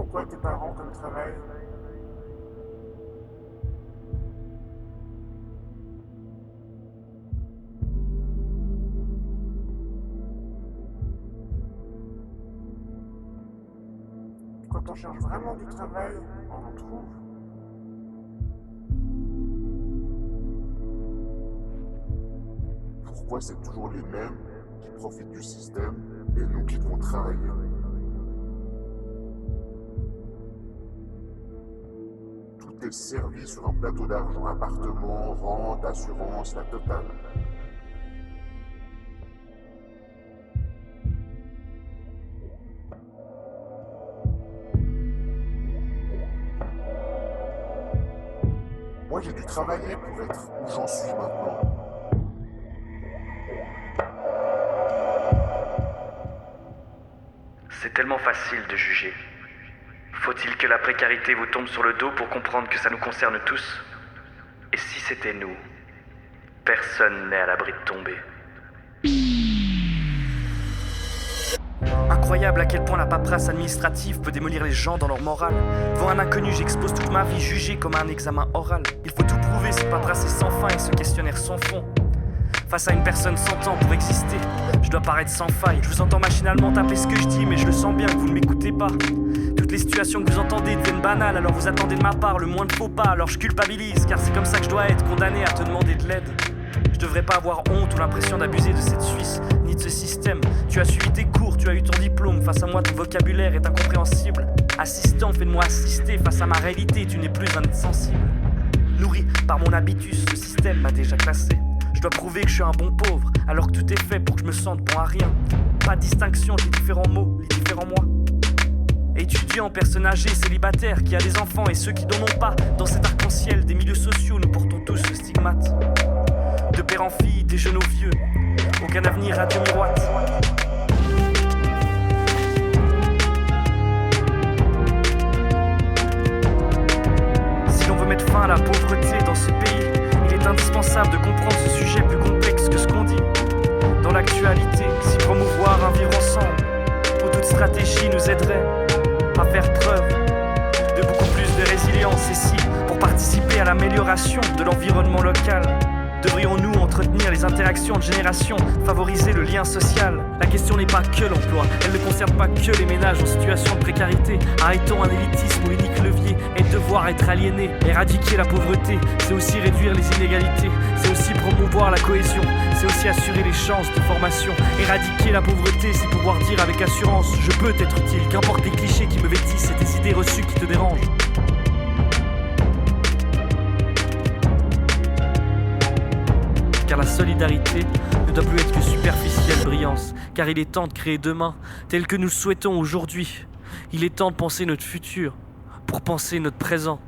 font quoi tes parents comme travail? Quand on cherche vraiment du travail, on en trouve. Pourquoi c'est toujours les mêmes qui profitent du système et nous qui devons travailler? Tout est servi sur un plateau d'argent, appartement, rente, assurance, la totale. Moi j'ai dû travailler pour être où j'en suis maintenant. C'est tellement facile de juger. Faut-il que la précarité vous tombe sur le dos pour comprendre que ça nous concerne tous? Et si c'était nous? Personne n'est à l'abri de tomber. Incroyable à quel point la paperasse administrative peut démolir les gens dans leur morale. Devant un inconnu, j'expose toute ma vie jugée comme un examen oral. Il faut tout prouver, cette paperasse est sans fin et ce questionnaire sans fond. Face à une personne sans temps pour exister, je dois paraître sans faille. Je vous entends machinalement taper ce que je dis, mais je le sens bien que vous ne m'écoutez pas. Toutes les situations que vous entendez deviennent banales, alors vous attendez de ma part le moins de faux pas. Alors je culpabilise, car c'est comme ça que je dois être condamné à te demander de l'aide. Je devrais pas avoir honte ou l'impression d'abuser de cette Suisse, ni de ce système. Tu as suivi tes cours, tu as eu ton diplôme. Face à moi, ton vocabulaire est incompréhensible. Assistant, fais-moi assister. Face à ma réalité, tu n'es plus un être sensible. Nourri par mon habitus, ce système m'a déjà classé. Je dois prouver que je suis un bon pauvre, alors que tout est fait pour que je me sente bon à rien. Pas de distinction, les différents mots, les différents moi. Étudiant, personne âgée, célibataire, qui a des enfants et ceux qui n'en ont pas. Dans cet arc-en-ciel des milieux sociaux, nous portons tous ce stigmate. De père en fille, des jeunes aux vieux, aucun avenir à demi-droite. Si l'on veut mettre fin à la pauvreté dans ce pays, il est indispensable de comprendre ce sujet plus complexe que ce qu'on dit. Dans l'actualité, si promouvoir un vivre ensemble, où toute stratégie nous aiderait à faire preuve de beaucoup plus de résilience. Et si, pour participer à l'amélioration de l'environnement local, devrions-nous entretenir les interactions de génération, favoriser le lien social? La question n'est pas que l'emploi, elle ne concerne pas que les ménages en situation de précarité. Arrêtons un élitisme où l'unique levier est de devoir être aliéné. Éradiquer la pauvreté, c'est aussi réduire les inégalités, c'est aussi promouvoir la cohésion, c'est aussi assurer les chances de formation. Éradiquer la pauvreté, c'est pouvoir dire avec assurance: je peux être utile, qu'importe les clichés qui me vêtissent et tes idées reçues qui te dérangent. Car la solidarité ne doit plus être que superficielle brillance. Car il est temps de créer demain tel que nous le souhaitons aujourd'hui. Il est temps de penser notre futur pour penser notre présent.